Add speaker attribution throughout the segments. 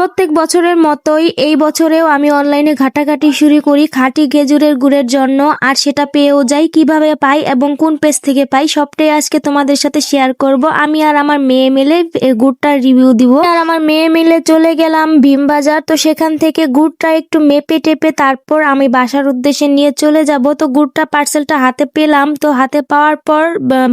Speaker 1: প্রত্যেক বছরের মতোই এই বছরেও আমি অনলাইনে ঘাটাঘাটি শুরু করি খাঁটি খেজুরের গুড়ের জন্য, আর সেটা পেয়েও যাই। কিভাবে পাই এবং কোন পেজ থেকে পাই সবটাই আজকে তোমাদের সাথে শেয়ার করব। আমি আর আমার মেয়ে মিলে গুড়টার রিভিউ দিব। আর আমার মেয়ে মিলে চলে গেলাম ভীমবাজার। তো সেখান থেকে গুড়টা একটু মেপে টেপে তারপর আমি বাসার উদ্দেশ্যে নিয়ে চলে যাব। তো গুড়টা পার্সেলটা হাতে পেলাম। তো হাতে পাওয়ার পর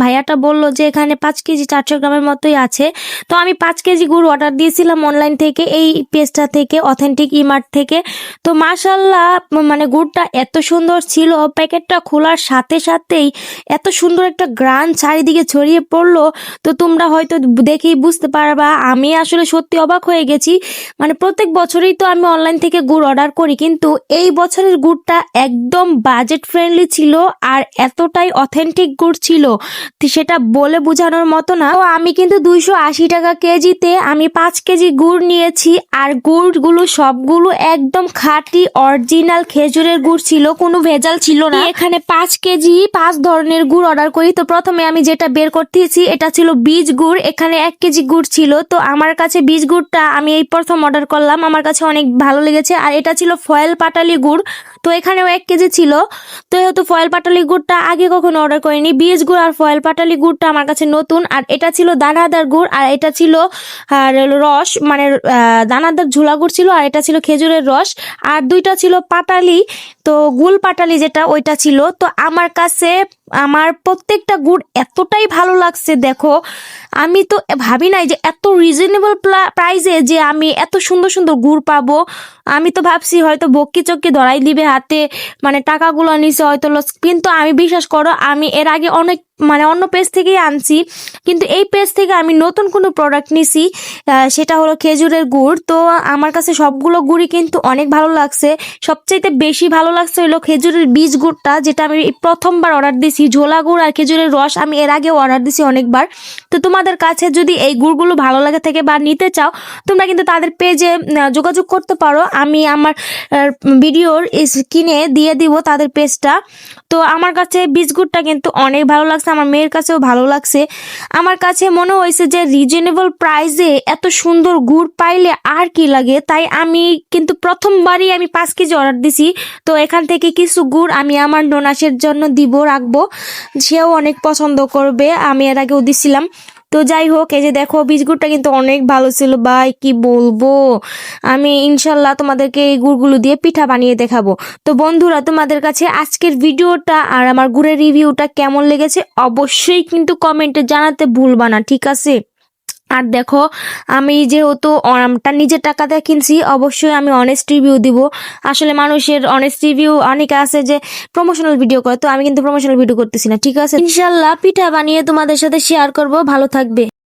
Speaker 1: ভাইয়াটা বলল যে এখানে 5 কেজি 400 গ্রামের মতোই আছে। তো আমি 5 কেজি গুড় অর্ডার দিয়েছিলাম অনলাইন থেকে, এই পেজটা থেকে, অথেন্টিক ইমার্ট থেকে। তো মাশাআল্লাহ মানে গুড়টা এত সুন্দর ছিল, প্যাকেটটা খোলার সাথে সাথেই এত সুন্দর একটা গ্রান চারিদিকে ছড়িয়ে পড়লো। তো তোমরা হয়তো দেখেই বুঝতে পারবা, আমি আসলে সত্যি অবাক হয়ে গেছি। মানে প্রত্যেক বছরই তো আমি অনলাইন থেকে গুড় অর্ডার করি, কিন্তু এই বছরের গুড়টা একদম বাজেট ফ্রেন্ডলি ছিল আর এতটাই অথেন্টিক গুড় ছিল সেটা বলে বোঝানোর মতো না। তো আমি কিন্তু 280 টাকা কেজিতে আমি 5 কেজি গুড় নিয়েছি, আর গুড়গুলো সবগুলো একদম খাঁটি অরিজিনাল খেজুরের গুড় ছিল, কোনো ভেজাল ছিল না। এখানে 5 কেজি 5 ধরনের গুড় অর্ডার করি। তো প্রথমে আমি যেটা বের করতেছি এটা ছিল বীজ গুড়। এখানে 1 কেজি গুড় ছিল। তো আমার কাছে বীজ গুড়টা আমি এই প্রথম অর্ডার করলাম, আমার কাছে অনেক ভালো লেগেছে। আর এটা ছিল ফয়েল পাটালি গুড়। তো এখানেও 1 কেজি ছিল। তো যেহেতু ফয়েল পাটালি গুড়টা আগে কখনো অর্ডার করিনি, বীজ গুড় আর ফয়েল পাটালি গুড়টা আমার কাছে নতুন। আর এটা ছিল দানাদার গুড়, আর এটা ছিল রস, মানে দানাদার ঝোলা গুড় ছিল, আর এটা ছিল খেজুরের রস। আর দুইটা ছিল পাটালি, তো গুল পাটালি যেটা ওইটা ছিল। তো আমার কাছে আমার প্রত্যেকটা গুড় এতটাই ভালো লাগছে, দেখো আমি তো ভাবি নাই যে এত রিজনেবল প্রাইসে যে আমি এত সুন্দর সুন্দর গুড় পাবো। আমি তো ভাবছি হয়তো বক্কি চক্কি ধরাই দিবে হাতে, মানে টাকাগুলো নিচে হয়তো লস। কিন্তু আমি বিশ্বাস করো, আমি এর আগে অনেক অন্য পেজ থেকেই আনছি, কিন্তু এই পেজ থেকে আমি নতুন কোনো প্রোডাক্ট নিছি, সেটা হলো খেজুরের গুড়। তো আমার কাছে সবগুলো গুড়ই কিন্তু অনেক ভালো লাগছে। সবচাইতে বেশি ভালো লাগছে হলো খেজুরের বীজ গুড়টা, যেটা আমি প্রথমবার অর্ডার দিছি। ঝোলা গুড় আর খেজুরের রস আমি এর আগে অর্ডার দিছি অনেকবার। তো তোমাদের কাছে যদি এই গুড়গুলো ভালো লাগে থেকে বা নিতে চাও, তোমরা কিন্তু তাদের পেজে যোগাযোগ করতে পারো। আমি আমার ভিডিওর স্ক্রিনে দিয়ে দিব তাদের পেজটা। তো আমার কাছে বীজ গুড়টা কিন্তু অনেক ভালো লাগছে, আমার মেয়ের কাছেও ভালো লাগছে। আমার কাছে মনে হয়েছে যে রিজনেবল প্রাইসে এত সুন্দর গুড় পাইলে আর কি লাগে। তাই আমি কিন্তু প্রথমবারই আমি 5 কেজি অর্ডার দিছি। তো এখান থেকে কিছু গুড় আমি আমার ননাসের জন্য রাখবো, সেও অনেক পছন্দ করবে, আমি এর আগেও দিছিলাম। তো যাই হোক, এই যে দেখো বীজ গুড়টা কিন্তু অনেক ভালো ছিল ভাই, কি বলবো। আমি ইনশাল্লাহ তোমাদেরকে এই গুড়গুলো দিয়ে পিঠা বানিয়ে দেখাবো। তো বন্ধুরা, তোমাদের কাছে আজকের ভিডিওটা আর আমার গুড়ের রিভিউটা কেমন লেগেছে অবশ্যই কিন্তু কমেন্টে জানাতে ভুলবা না, ঠিক আছে? আর দেখো, আমি যেহেতু আমটা নিজের টাকা দিয়ে কিনছি, অবশ্যই আমি অনেস্ট রিভিউ দিব। আসলে মানুষের অনেস্ট রিভিউ, অনেকে আছে যে প্রমোশনাল ভিডিও করে, তো আমি কিন্তু প্রমোশনাল ভিডিও করতেছি না, ঠিক আছে? ইনশাল্লাহ পিঠা বানিয়ে তোমাদের সাথে শেয়ার করব। ভালো থাকবে।